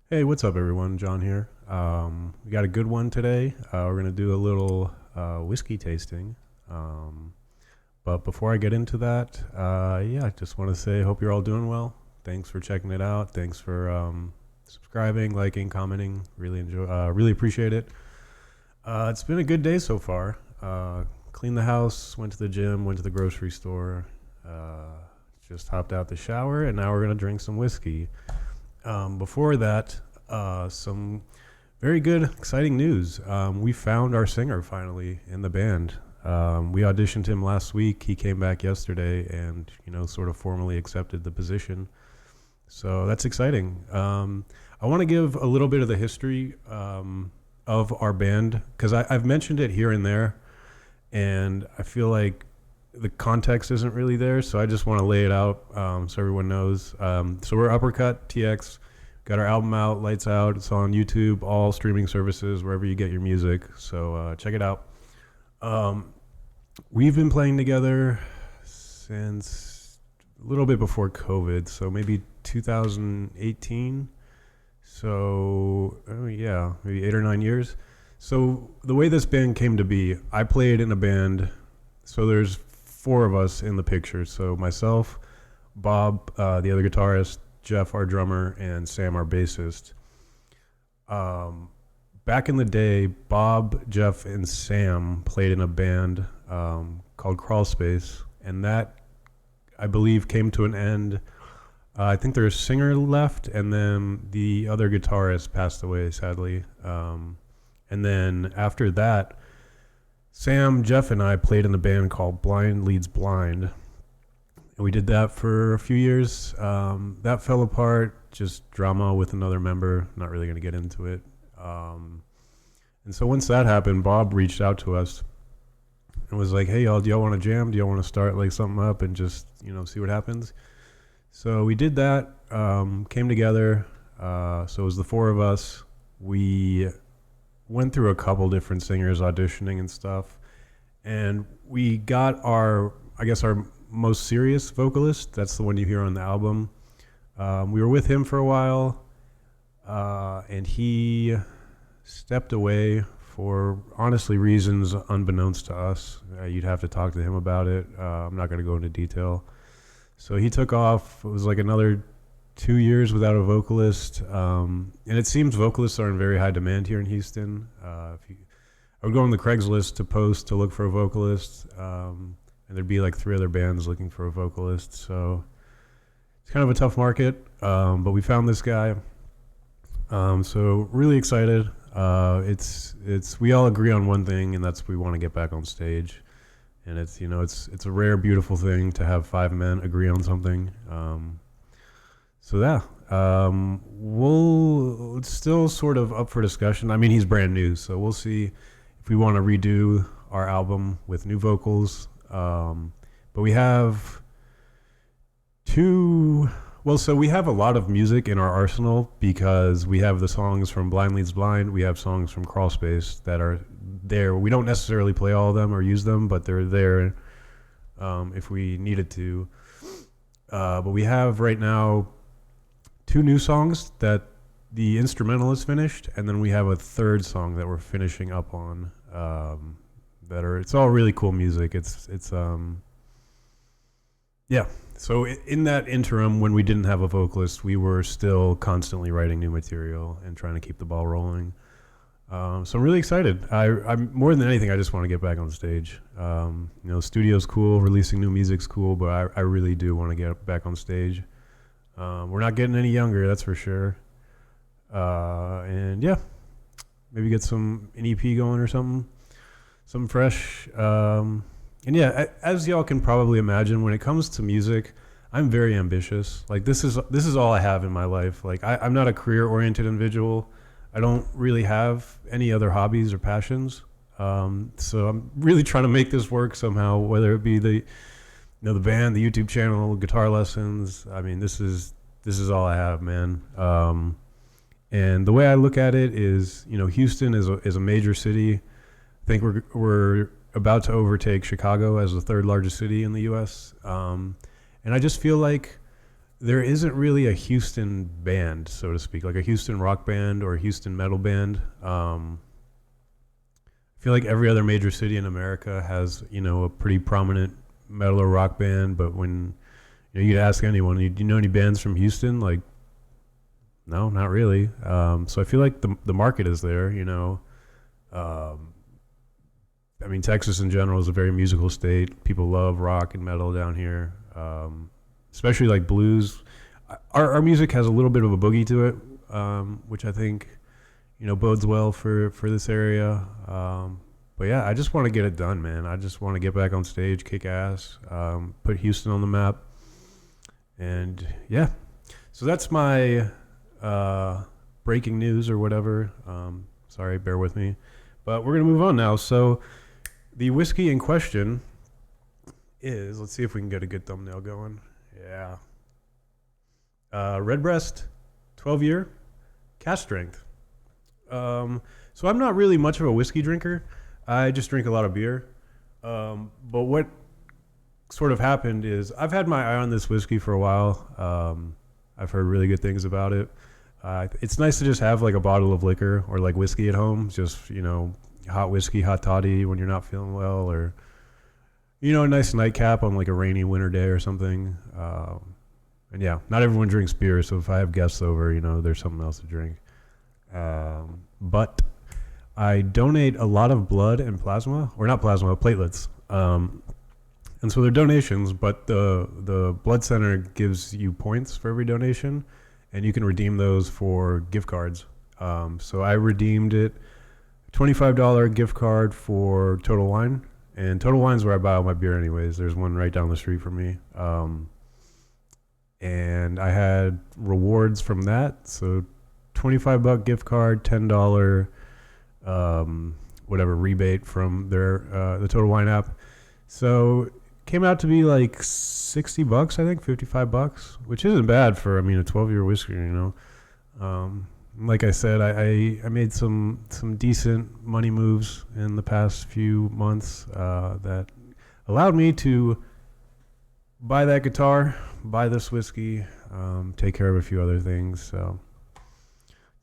Hey, what's up, everyone? John here. We got a good one today. We're going to do a little whiskey tasting. Um, but before I get into that, I just want to say, hope you're all doing well. Thanks for checking it out. Thanks for subscribing, liking, commenting. Really appreciate it. It's been a good day so far. Cleaned the house, went to the gym, went to the grocery store, uh, just hopped out the shower, and now we're going to drink some whiskey. Before that, some very good, exciting news. We found our singer finally in the band. We auditioned him last week. He came back yesterday and, sort of formally accepted the position. So that's exciting. I want to give a little bit of the history of our band because I've mentioned it here and there, and I feel like the context isn't really there, so I just want to lay it out so everyone knows. So we're Uppercut TX, got our album out, Lights Out. It's on YouTube, all streaming services, wherever you get your music. So check it out. We've been playing together since a little bit before COVID, so maybe 2018. So yeah, maybe 8 or 9 years. So the way this band came to be, I played in a band. So there's four of us in the picture. So myself, Bob, the other guitarist, Jeff, our drummer, and Sam, our bassist. Back in the day, Bob, Jeff, and Sam played in a band called Crawl Space, and that, I believe, came to an end. I think their singer left, and then the other guitarist passed away, sadly. And then after that, Sam, Jeff, and I played in a band called Blind Leads Blind. And we did that for a few years. That fell apart, just drama with another member. Not really going to get into it. And so once that happened, Bob reached out to us and was like, hey, y'all, do y'all want to jam? Do y'all want to start like something up and just, see what happens? So we did that, came together. So it was the four of us. We went through a couple different singers auditioning and stuff, and we got our most serious vocalist. That's the one you hear on the album. We were with him for a while, and he stepped away for honestly reasons unbeknownst to us. You'd have to talk to him about it. I'm not going to go into detail. So he took off. It was like another 2 years without a vocalist, and it seems vocalists are in very high demand here in Houston. I would go on the Craigslist to post to look for a vocalist, and there'd be like 3 other bands looking for a vocalist. So it's kind of a tough market, but we found this guy. So really excited. It's we all agree on one thing, and that's we want to get back on stage. And it's a rare, beautiful thing to have 5 men agree on something. So yeah, it's still sort of up for discussion. I mean, he's brand new, so we'll see if we want to redo our album with new vocals. But we have so we have a lot of music in our arsenal because we have the songs from Blind Leads Blind. We have songs from Crawl Space that are there. We don't necessarily play all of them or use them, but they're there if we needed to. But we have right now 2 new songs that the instrumental is finished, and then we have a 3rd song that we're finishing up on. It's all really cool music. Yeah. So in that interim, when we didn't have a vocalist, we were still constantly writing new material and trying to keep the ball rolling. So I'm really excited. I'm more than anything, I just want to get back on stage. Studio's cool, releasing new music's cool, but I really do want to get back on stage. We're not getting any younger, that's for sure. And yeah, maybe get an EP going or something fresh. And yeah, as y'all can probably imagine, when it comes to music, I'm very ambitious. Like this is all I have in my life. Like I'm not a career-oriented individual. I don't really have any other hobbies or passions. So I'm really trying to make this work somehow, whether it be the band, the YouTube channel, guitar lessons. I mean, this is all I have, man. And the way I look at it is, Houston is a major city. I think we're about to overtake Chicago as the 3rd largest city in the U.S. And I just feel like there isn't really a Houston band, so to speak, like a Houston rock band or a Houston metal band. I feel like every other major city in America has, a pretty prominent metal or rock band, but when you'd ask anyone, do you know any bands from Houston? Like, no, not really. So I feel like the market is there, I mean, Texas in general is a very musical state. People love rock and metal down here, especially like blues. Our music has a little bit of a boogie to it, which I think, bodes well for this area. But yeah, I just want to get it done, man. I just want to get back on stage, kick ass, put Houston on the map. And yeah, so that's my breaking news or whatever. Sorry, bear with me. But we're going to move on now. So the whiskey in question is, let's see if we can get a good thumbnail going. Yeah. Redbreast, 12-year, cask strength. So I'm not really much of a whiskey drinker. I just drink a lot of beer. But what sort of happened is I've had my eye on this whiskey for a while. I've heard really good things about it. It's nice to just have like a bottle of liquor or like whiskey at home. Just, hot whiskey, hot toddy when you're not feeling well, or, a nice nightcap on like a rainy winter day or something. And yeah, not everyone drinks beer. So if I have guests over, there's something else to drink. But I donate a lot of blood and plasma, or not plasma, platelets. And so they're donations, but the blood center gives you points for every donation, and you can redeem those for gift cards. So I redeemed it, $25 gift card for Total Wine, and Total Wine's where I buy all my beer anyways. There's one right down the street from me. And I had rewards from that, so $25 gift card, $10 whatever rebate from their the Total Wine app. So came out to be like $60, I think, $55, which isn't bad for, a 12-year whiskey, Like I said, I made some decent money moves in the past few months that allowed me to buy that guitar, buy this whiskey, take care of a few other things. So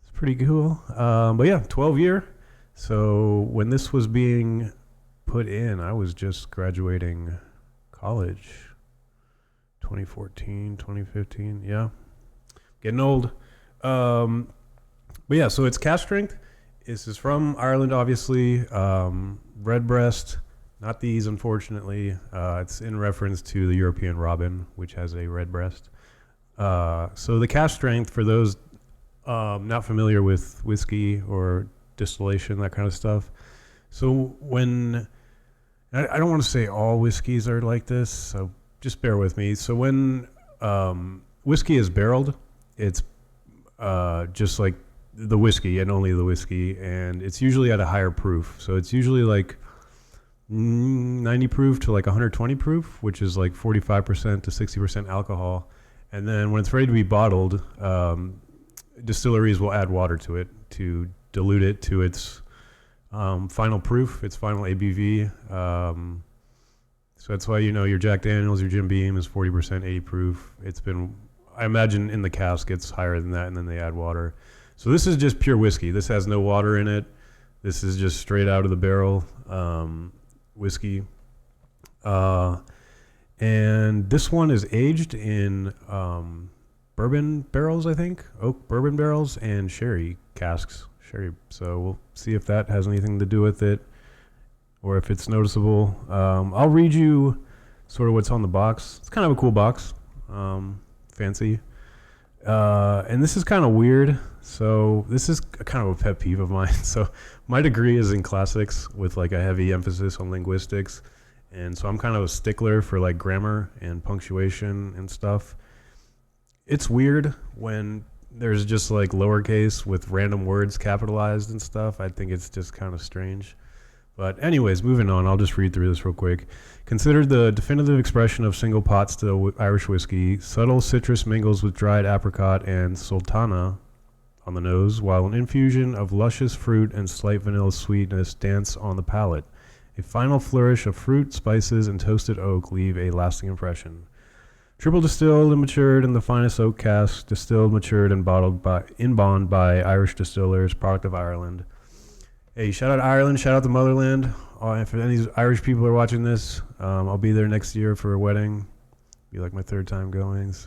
it's pretty cool. But yeah, 12-year. So when this was being put in, I was just graduating college, 2014, 2015. Yeah, getting old. But yeah, so it's cask strength. This is from Ireland, obviously. Redbreast, not these, unfortunately. It's in reference to the European Robin, which has a redbreast. So the cask strength, for those not familiar with whiskey or distillation, that kind of stuff. So when, I don't want to say all whiskeys are like this, so just bear with me. So when whiskey is barreled, it's just like the whiskey and only the whiskey, and it's usually at a higher proof. So it's usually like 90 proof to like 120 proof, which is like 45% to 60% alcohol. And then when it's ready to be bottled, distilleries will add water to it to dilute it to its final proof, its final ABV. So that's why, your Jack Daniels, your Jim Beam is 40%, 80 proof. It's been, I imagine in the cask it's higher than that, and then they add water. So this is just pure whiskey. This has no water in it. This is just straight out of the barrel whiskey. And this one is aged in bourbon barrels, I think. Oak bourbon barrels and sherry casks. Sherry. So we'll see if that has anything to do with it or if it's noticeable. I'll read you sort of what's on the box. It's kind of a cool box. Fancy. And this is kind of weird. So this is kind of a pet peeve of mine. So my degree is in classics with like a heavy emphasis on linguistics. And so I'm kind of a stickler for like grammar and punctuation and stuff. It's weird when there's just like lowercase with random words capitalized and stuff. I think it's just kind of strange. But anyways, moving on, I'll just read through this real quick. Considered the definitive expression of single pot still Irish whiskey, subtle citrus mingles with dried apricot and sultana on the nose, while an infusion of luscious fruit and slight vanilla sweetness dance on the palate. A final flourish of fruit, spices, and toasted oak leave a lasting impression. Triple distilled and matured in the finest oak cask, distilled, matured, and bottled in bond by Irish distillers, product of Ireland. Hey, shout out Ireland, shout out the motherland. If any of these Irish people are watching this, I'll be there next year for a wedding. Be like my third time going. It's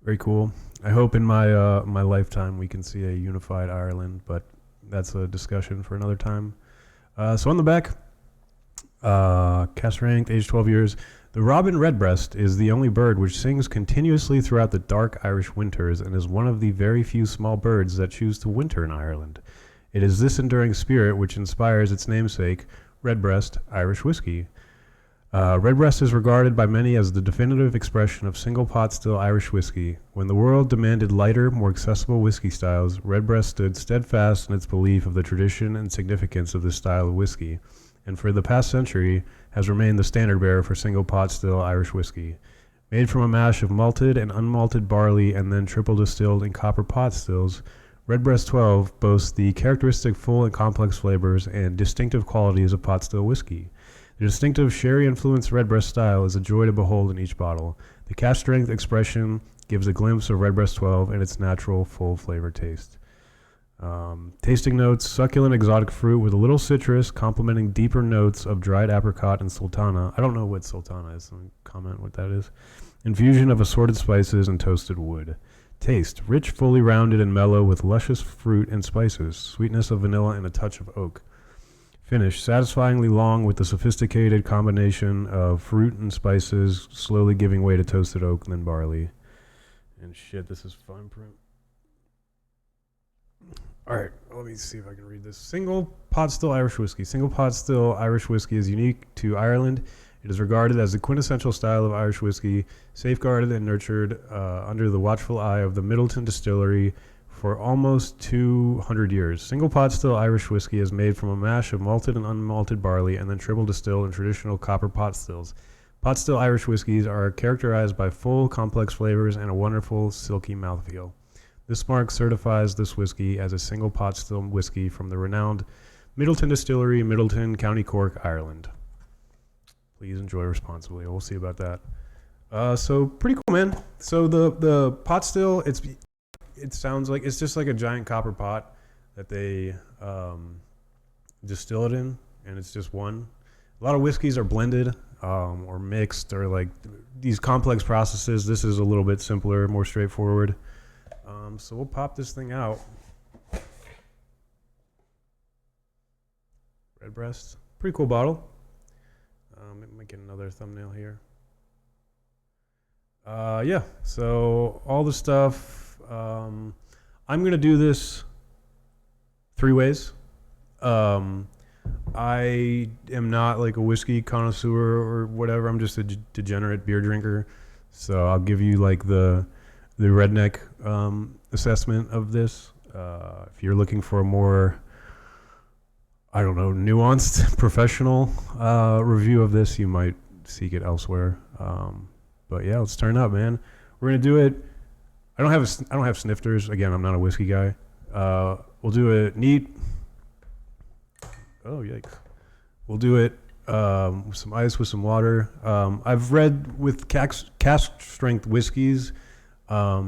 very cool. I hope in my my lifetime we can see a unified Ireland, but that's a discussion for another time. So on the back, cast ranked, age 12 years. The robin redbreast is the only bird which sings continuously throughout the dark Irish winters and is one of the very few small birds that choose to winter in Ireland. It is this enduring spirit which inspires its namesake, Redbreast Irish whiskey. Redbreast is regarded by many as the definitive expression of single pot still Irish whiskey. When the world demanded lighter, more accessible whiskey styles, Redbreast stood steadfast in its belief of the tradition and significance of this style of whiskey, and for the past century has remained the standard bearer for single pot still Irish whiskey. Made from a mash of malted and unmalted barley and then triple distilled in copper pot stills, Redbreast 12 boasts the characteristic full and complex flavors and distinctive qualities of pot still whiskey. The distinctive sherry-influenced Redbreast style is a joy to behold in each bottle. The cask strength expression gives a glimpse of Redbreast 12 and its natural full flavor taste. Tasting notes, succulent exotic fruit with a little citrus, complementing deeper notes of dried apricot and sultana. I don't know what sultana is. Someone comment what that is. Infusion of assorted spices and toasted wood. Taste, rich, fully rounded and mellow with luscious fruit and spices, sweetness of vanilla and a touch of oak. Finish, satisfyingly long with the sophisticated combination of fruit and spices, slowly giving way to toasted oak and then barley. And shit, this is fine print. All right, let me see if I can read this. Single pot still Irish whiskey. Single pot still Irish whiskey is unique to Ireland. It is regarded as the quintessential style of Irish whiskey, safeguarded and nurtured under the watchful eye of the Middleton Distillery for almost 200 years. Single pot still Irish whiskey is made from a mash of malted and unmalted barley and then triple distilled in traditional copper pot stills. Pot still Irish whiskeys are characterized by full, complex flavors and a wonderful, silky mouthfeel. This mark certifies this whiskey as a single pot still whiskey from the renowned Middleton Distillery, Middleton, County Cork, Ireland. Please enjoy responsibly. We'll see about that. So pretty cool, man. So the pot still, it sounds like it's just like a giant copper pot that they distill it in, and it's just one. A lot of whiskeys are blended or mixed or like these complex processes. This is a little bit simpler, more straightforward. So we'll pop this thing out. Redbreast, pretty cool bottle. Might get another thumbnail here. Yeah, so all the stuff. I'm gonna do this 3 ways. I am not like a whiskey connoisseur or whatever. I'm just a degenerate beer drinker. So I'll give you like the redneck assessment of this. If you're looking for a more, I don't know, nuanced professional review of this, you might seek it elsewhere. But yeah, let's turn up, man. We're gonna do it. I don't have snifters. Again, I'm not a whiskey guy. We'll do it neat. Oh yikes! We'll do it with some ice, with some water. I've read with cask strength whiskeys, a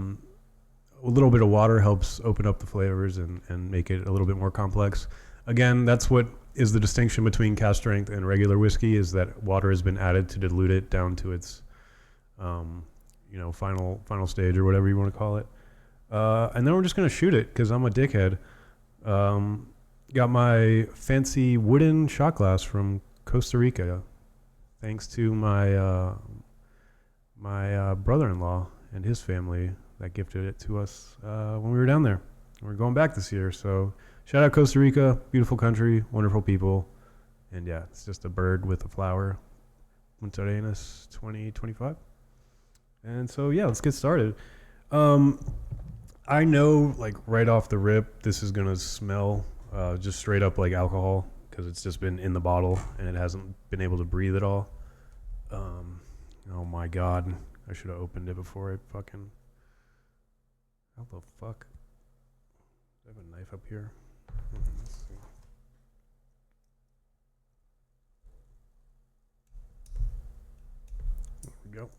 little bit of water helps open up the flavors and make it a little bit more complex. Again, that's what is the distinction between cask strength and regular whiskey, is that water has been added to dilute it down to its final stage or whatever you want to call it. And then we're just going to shoot it because I'm a dickhead. Got my fancy wooden shot glass from Costa Rica, thanks to my my brother-in-law and his family that gifted it to us when we were down there. We're going back this year, so shout out Costa Rica, beautiful country, wonderful people, and yeah, it's just a bird with a flower. Montarenas 2025. And so yeah, let's get started. I know like right off the rip this is gonna smell just straight up like alcohol because it's just been in the bottle and it hasn't been able to breathe at all. Oh my god, I should have opened it before I fucking... How the fuck? I have a knife up here. Let's see. There we go.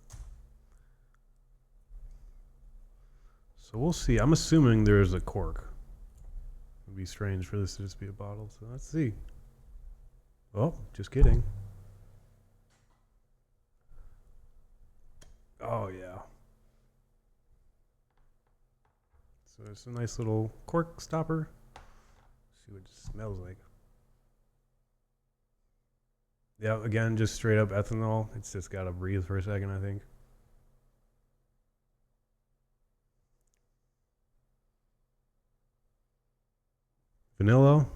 So we'll see. I'm assuming there's a cork. It would be strange for this to just be a bottle. So let's see. Oh, just kidding. Oh, yeah. So it's a nice little cork stopper. Let's see what it smells like. Yeah, again, just straight up ethanol. It's just got to breathe for a second, I think. Vanilla.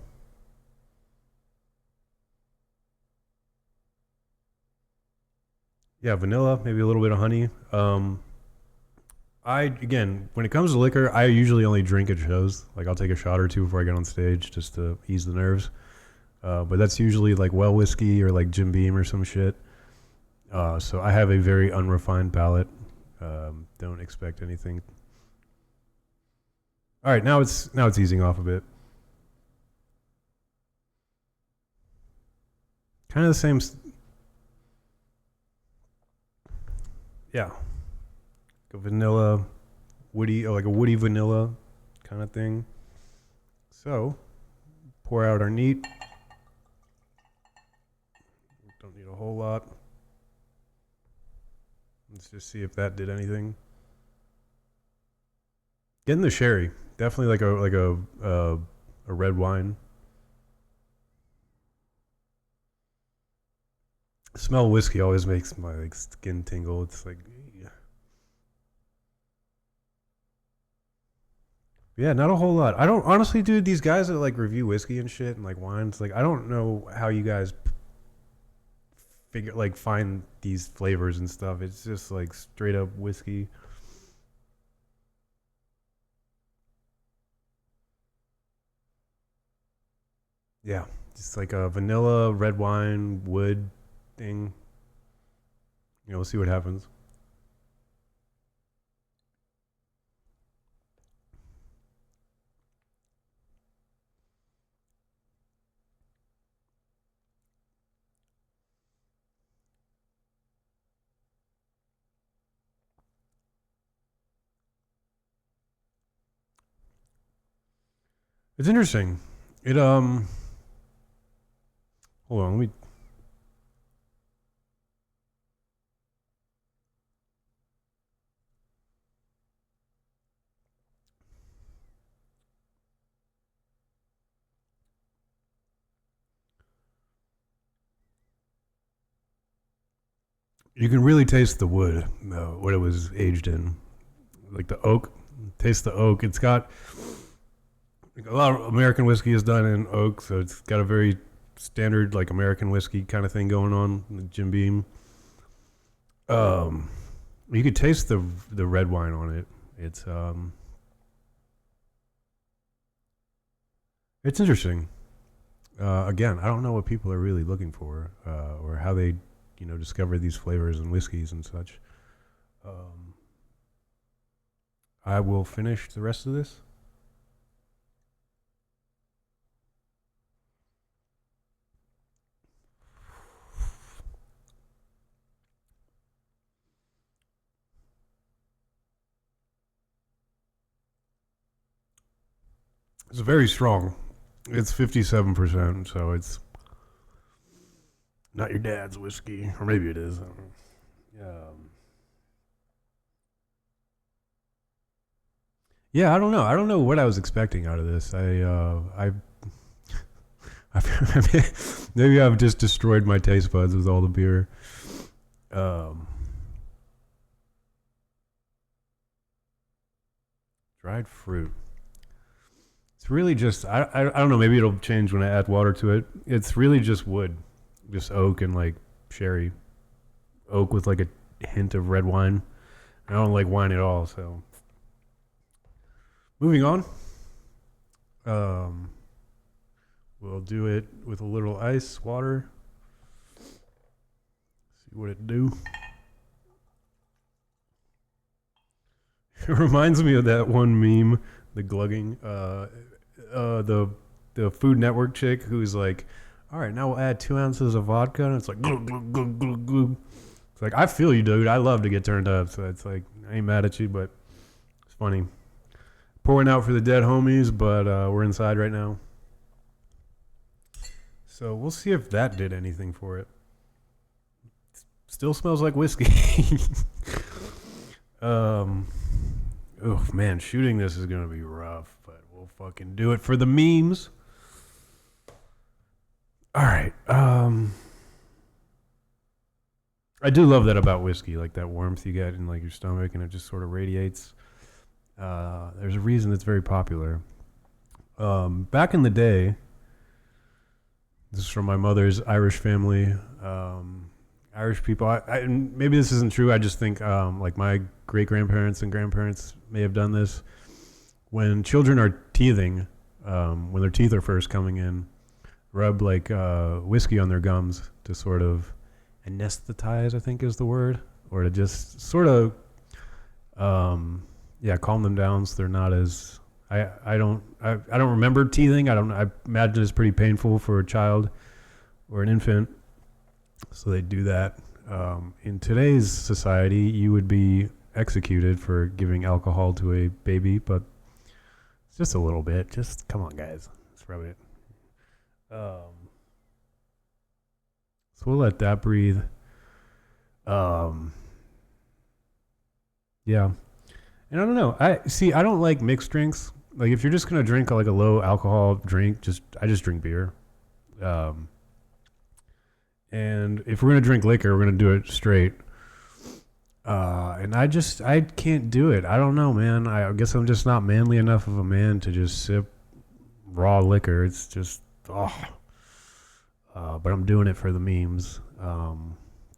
Yeah, vanilla, maybe a little bit of honey. Again, when it comes to liquor, I usually only drink at shows. Like I'll take a shot or two before I get on stage just to ease the nerves. But that's usually like well whiskey or like Jim Beam or some shit. So I have a very unrefined palate. Don't expect anything. All right, now it's easing off a bit. Kind of the same. Yeah, like a vanilla, woody, or like a woody vanilla kind of thing. So pour out our neat. Don't need a whole lot. Let's just see if that did anything. Getting the sherry, definitely like a red wine. Smell of whiskey always makes my like skin tingle. It's like, yeah, not a whole lot. I don't honestly, dude. These guys that like review whiskey and shit and like wines, like I don't know how you guys find these flavors and stuff. It's just like straight up whiskey. Yeah, just like a vanilla red wine wood thing. We'll see what happens. It's interesting. It hold on, let me. You can really taste the wood, what it was aged in, like the oak. Taste the oak. It's got like, a lot of American whiskey is done in oak, so it's got a very standard like American whiskey kind of thing going on. Like Jim Beam. You could taste the red wine on it. It's interesting. Again, I don't know what people are really looking for, or how they, discover these flavors and whiskeys and such. I will finish the rest of this. It's very strong. It's 57%, so it's not your dad's whiskey, or maybe it is. I don't know. Yeah, I don't know. I don't know what I was expecting out of this. Maybe I've just destroyed my taste buds with all the beer. Dried fruit. It's really just I don't know. Maybe it'll change when I add water to it. It's really just wood, just oak and like sherry, oak with like a hint of red wine. I don't like wine at all, so. Moving on. We'll do it with a little ice, water. See what it do. It reminds me of that one meme, the glugging, the Food Network chick who's like, all right, now we'll add 2 ounces of vodka, and it's like glug glug glug glug glug. It's like, I feel you, dude. I love to get turned up, so it's like I ain't mad at you, but it's funny. pouring out for the dead homies, but we're inside right now. So we'll see if that did anything for it. Still smells like whiskey. Oh man, shooting this is gonna be rough, but we'll fucking do it for the memes. All right. I do love that about whiskey, like that warmth you get in like your stomach, and it just sort of radiates. There's a reason it's very popular. Back in the day, this is from my mother's Irish family. Irish people, and maybe this isn't true. I just think like my great grandparents and grandparents may have done this. When children are teething, when their teeth are first coming in, rub like whiskey on their gums to sort of anesthetize, I think is the word, or to just sort of calm them down so they're not as I don't remember teething. I imagine it's pretty painful for a child or an infant. So they do that. In today's society, you would be executed for giving alcohol to a baby, but it's just a little bit. Just come on, guys. Let's rub it. So we'll let that breathe. Yeah. And I don't know. I don't like mixed drinks. Like if you're just gonna drink like a low alcohol drink, I just drink beer. And if we're gonna drink liquor, we're gonna do it straight. And I can't do it. I don't know, man. I guess I'm just not manly enough of a man to just sip raw liquor. It's just but I'm doing it for the memes.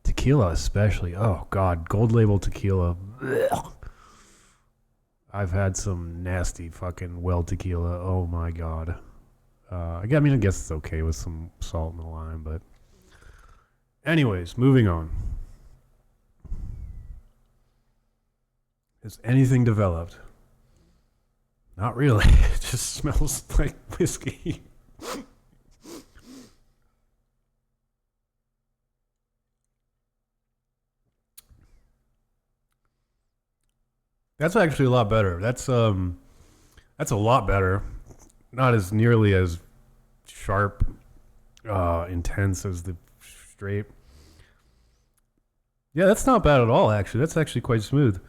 Tequila especially. Oh God, gold label tequila. Ugh. I've had some nasty fucking well tequila. Oh my God. I guess it's okay with some salt and a lime, but anyways, moving on. Has anything developed? Not really. It just smells like whiskey. That's actually a lot better. That's a lot better. Not as nearly as sharp, intense as the straight. Yeah, that's not bad at all, actually. That's actually quite smooth.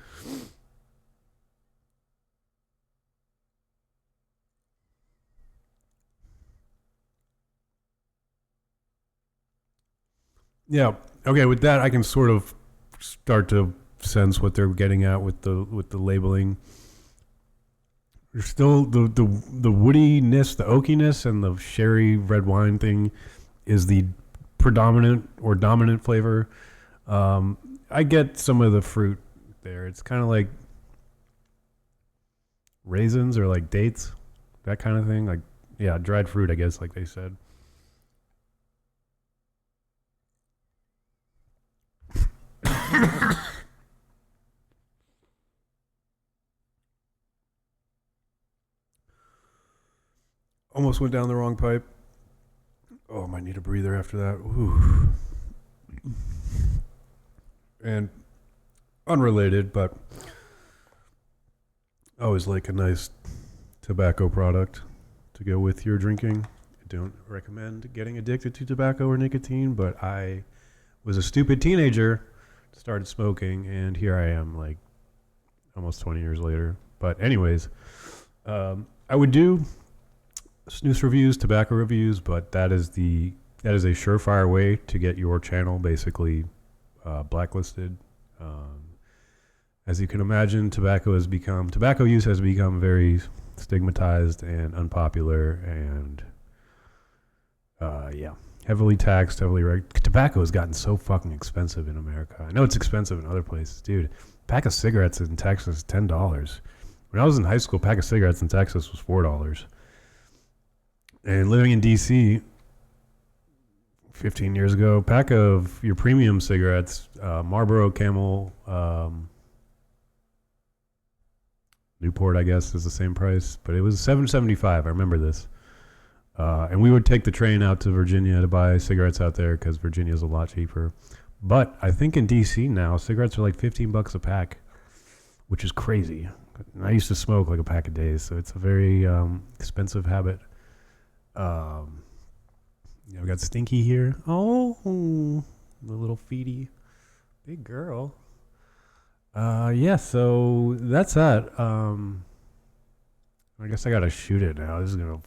Yeah. Okay, with that I can sort of start to sense what they're getting at with the labeling. There's still the woodiness, the oakiness, and the sherry red wine thing is the predominant or dominant flavor. I get some of the fruit there. It's kind of like raisins or like dates, that kind of thing. Like, yeah, dried fruit, I guess, like they said. Almost went down the wrong pipe. Oh, I might need a breather after that. Ooh. And unrelated, but I always like a nice tobacco product to go with your drinking. I don't recommend getting addicted to tobacco or nicotine, but I was a stupid teenager, started smoking, and here I am like almost 20 years later. But anyways, I would do snus reviews, tobacco reviews, but that is a surefire way to get your channel basically blacklisted. As you can imagine, tobacco use has become very stigmatized and unpopular, and heavily taxed, tobacco has gotten so fucking expensive in America. I know it's expensive in other places, dude. A pack of cigarettes in Texas is $10. When I was in high school, a pack of cigarettes in Texas was $4. And living in DC 15 years ago, a pack of your premium cigarettes, Marlboro, Camel, Newport, I guess, is the same price, but it was $7.75. I remember this. And we would take the train out to Virginia to buy cigarettes out there because Virginia is a lot cheaper. But I think in DC now, cigarettes are like $15 a pack, which is crazy. And I used to smoke like a pack a day, so it's a very expensive habit. We got Stinky here. Oh, the little feety. Big girl. Yeah, so that's that. I guess I gotta shoot it now. This is gonna.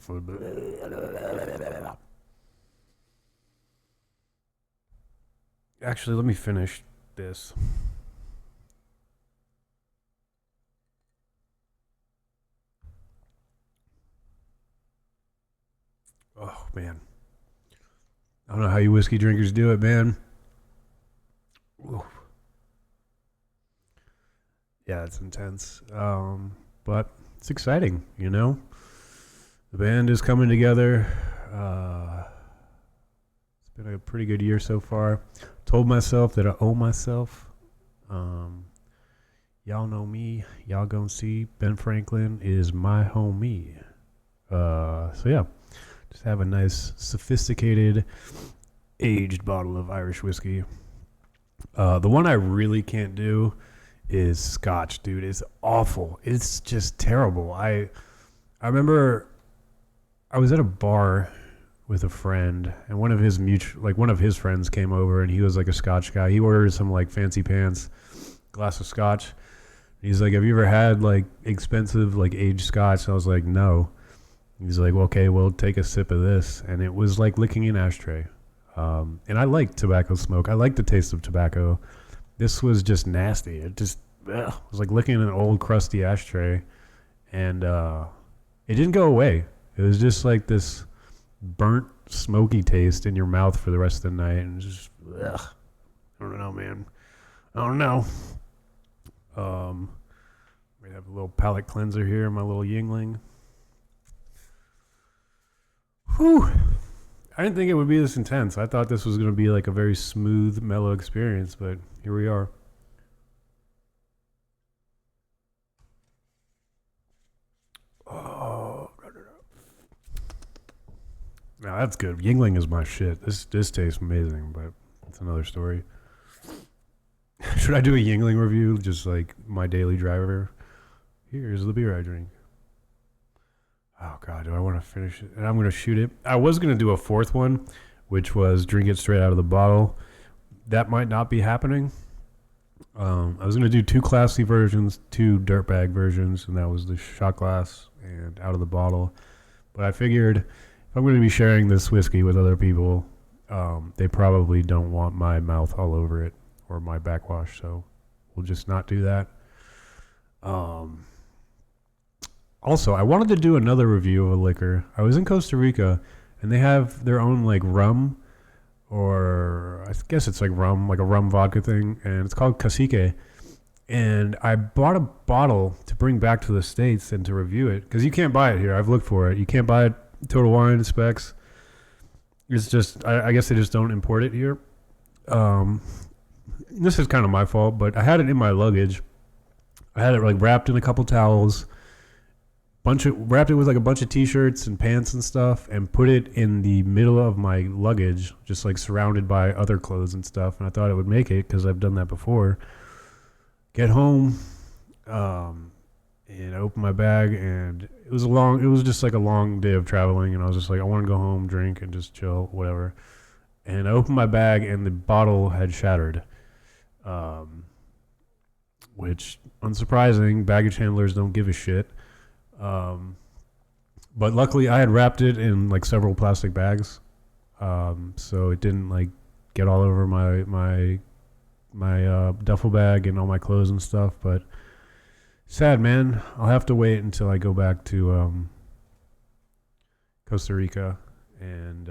Actually, let me finish this. Oh man, I don't know how you whiskey drinkers do it, man. Ooh. Yeah, it's intense. But it's exciting, you know. The band is coming together. It's been a pretty good year so far. Told myself that I owe myself. Y'all know me. Y'all gonna see Ben Franklin is my homie. So yeah, just have a nice, sophisticated, aged bottle of Irish whiskey. The one I really can't do is Scotch, dude. It's awful. It's just terrible. I remember I was at a bar with a friend, and one of his friends came over, and he was like a Scotch guy. He ordered some like fancy pants glass of Scotch. He's like, "Have you ever had like expensive like aged Scotch?" And I was like, "No." He's like, well, "Okay, well, take a sip of this," and it was like licking an ashtray. And I like tobacco smoke. I like the taste of tobacco. This was just nasty. It just it was like licking an old crusty ashtray, and it didn't go away. It was just like this burnt, smoky taste in your mouth for the rest of the night, and just I don't know, man. I don't know. We have a little palate cleanser here, my little Yingling. Whew. I didn't think it would be this intense. I thought this was going to be like a very smooth, mellow experience, but here we are. Oh, now that's good. Yingling is my shit. This tastes amazing, but it's another story. Should I do a Yingling review, just like my daily driver? Here's the beer I drink. Oh, God, do I want to finish it? And I'm going to shoot it. I was going to do a fourth one, which was drink it straight out of the bottle. That might not be happening. I was going to do 2 classy versions, 2 Dirtbag versions, and that was the shot glass and out of the bottle. But I figured if I'm going to be sharing this whiskey with other people, they probably don't want my mouth all over it or my backwash, so we'll just not do that. Also, I wanted to do another review of a liquor. I was in Costa Rica, and they have their own like rum, or I guess it's like rum, like a rum vodka thing, and it's called Cacique. And I bought a bottle to bring back to the States and to review it, because you can't buy it here. I've looked for it. You can't buy it Total Wine specs. It's just, I guess they just don't import it here. This is kind of my fault, but I had it in my luggage. I had it like wrapped in a couple towels, wrapped it with like a bunch of t-shirts and pants and stuff, and put it in the middle of my luggage, just like surrounded by other clothes and stuff. And I thought it would make it because I've done that before. Get home, and I opened my bag, and it was just like a long day of traveling, and I was just like, I want to go home, drink, and just chill, whatever. And I opened my bag, and the bottle had shattered, which, unsurprising, baggage handlers don't give a shit. But luckily I had wrapped it in like several plastic bags, so it didn't like get all over my duffel bag and all my clothes and stuff. But sad, man. I'll have to wait until I go back to Costa Rica and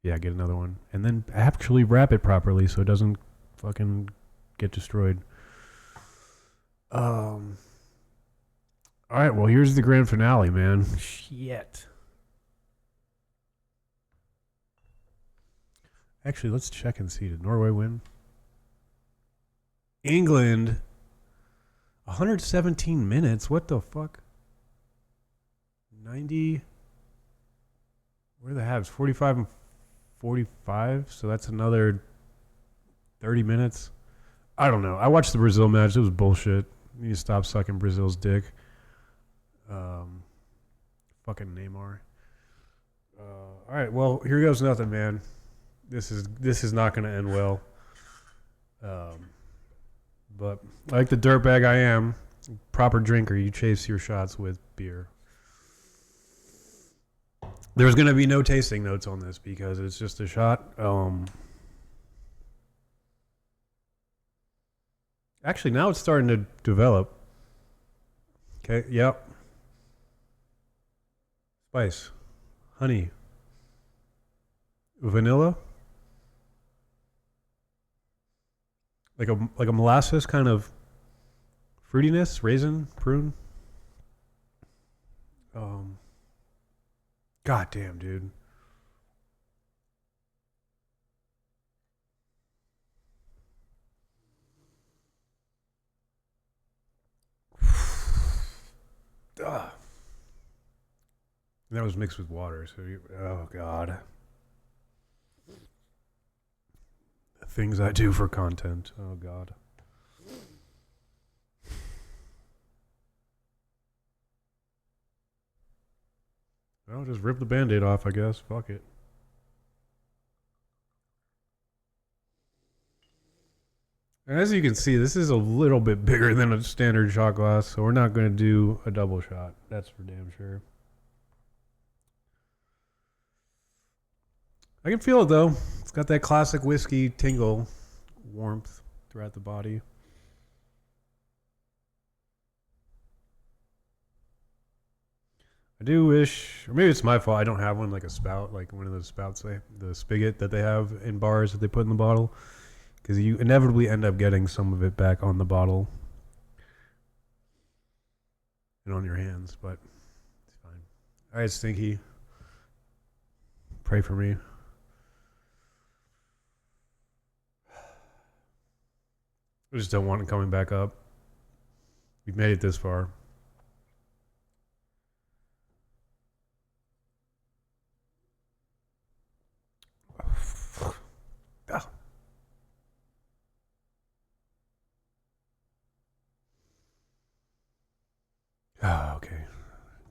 get another one, and then actually wrap it properly so it doesn't fucking get destroyed. All right, well, here's the grand finale, man. Shit. Actually, let's check and see. Did Norway win? England. 117 minutes. What the fuck? 90. Where are the halves? 45 and 45. So that's another 30 minutes. I don't know. I watched the Brazil match. It was bullshit. You need to stop sucking Brazil's dick. Fucking Neymar. All right. Well, here goes nothing, man. This is not going to end well. But like the dirtbag I am, proper drinker, you chase your shots with beer. There's going to be no tasting notes on this because it's just a shot. Actually, now it's starting to develop. Okay, yep. Spice, honey, vanilla, like a molasses kind of fruitiness, raisin, prune. God damn, dude. Ugh. And that was mixed with water, so oh god. The things I do for content. Oh god. Well, just rip the Band-Aid off, I guess. Fuck it. And as you can see, this is a little bit bigger than a standard shot glass, so we're not going to do a double shot. That's for damn sure. I can feel it, though. It's got that classic whiskey tingle warmth throughout the body. I do wish, or maybe it's my fault, I don't have one like a spout, like one of those spouts, the spigot that they have in bars that they put in the bottle. Because you inevitably end up getting some of it back on the bottle and on your hands, but it's fine. All right, Stinky. Pray for me. I just don't want it coming back up. We've made it this far. Ah, okay.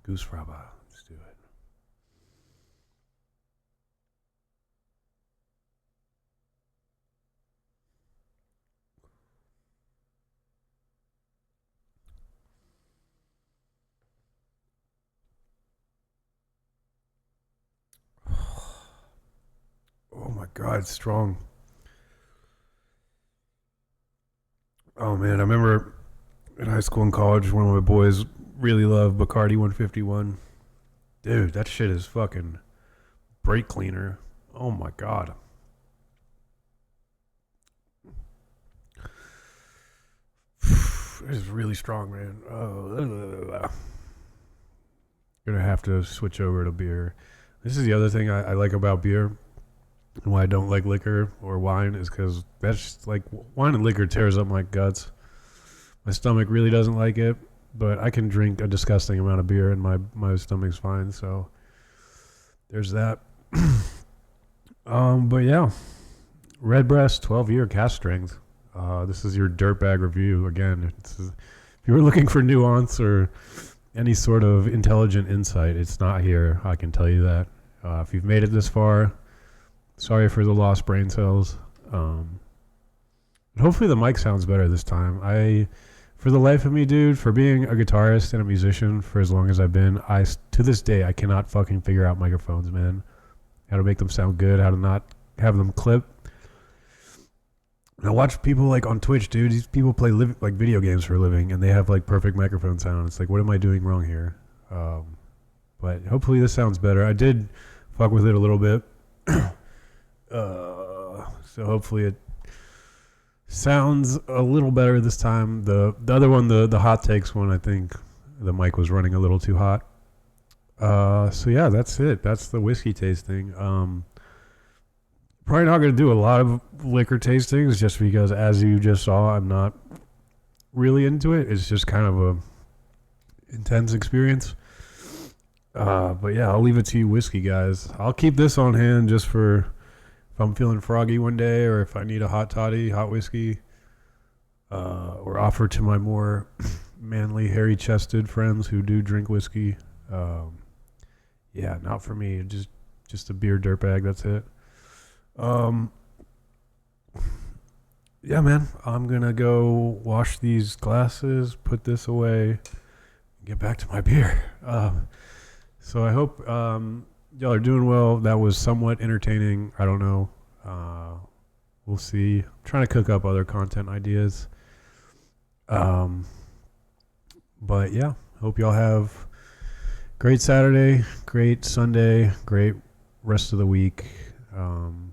Goose Fraba. Let's do it. Oh my god, it's strong. Oh man, I remember in high school and college, one of my boys really loved Bacardi 151. Dude, that shit is fucking brake cleaner. Oh my god. This is really strong, man. Oh, gonna have to switch over to beer. This is the other thing I like about beer and why I don't like liquor or wine is because that's like wine and liquor tears up my guts. My stomach really doesn't like it, but I can drink a disgusting amount of beer and my stomach's fine. So there's that. But yeah, Redbreast 12-year cask strength. This is your dirtbag review again. If you were looking for nuance or any sort of intelligent insight, it's not here. I can tell you that. If you've made it this far, sorry for the lost brain cells. Hopefully the mic sounds better this time. For the life of me, dude, for being a guitarist and a musician for as long as I've been, to this day I cannot fucking figure out microphones, man. How to make them sound good, how to not have them clip. And I watch people like on Twitch, dude. These people play like video games for a living, and they have like perfect microphone sound. It's like, what am I doing wrong here? But hopefully this sounds better. I did fuck with it a little bit, so hopefully it sounds a little better this time. The other one, the hot takes one, I think the mic was running a little too hot. So yeah, that's it. That's the whiskey tasting. Probably not going to do a lot of liquor tastings just because, as you just saw, I'm not really into it. It's just kind of a intense experience. But yeah, I'll leave it to you whiskey guys. I'll keep this on hand just for if I'm feeling froggy one day or if I need a hot toddy, hot whiskey. or offer to my more manly, hairy-chested friends who do drink whiskey. Yeah, not for me. Just a beer dirtbag. That's it. Yeah, man. I'm gonna go wash these glasses, put this away, get back to my beer. So I hope y'all are doing well. That was somewhat entertaining. I don't know. We'll see. I'm trying to cook up other content ideas. But yeah, hope y'all have great Saturday, great Sunday, great rest of the week. And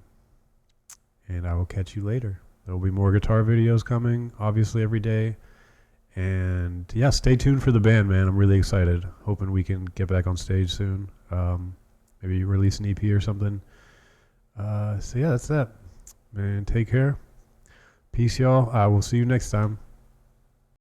I will catch you later. There will be more guitar videos coming, obviously, every day. And yeah, stay tuned for the band, man. I'm really excited. Hoping we can get back on stage soon. Maybe release an EP or something. So yeah, that's that. Man, take care. Peace, y'all. I will see you next time.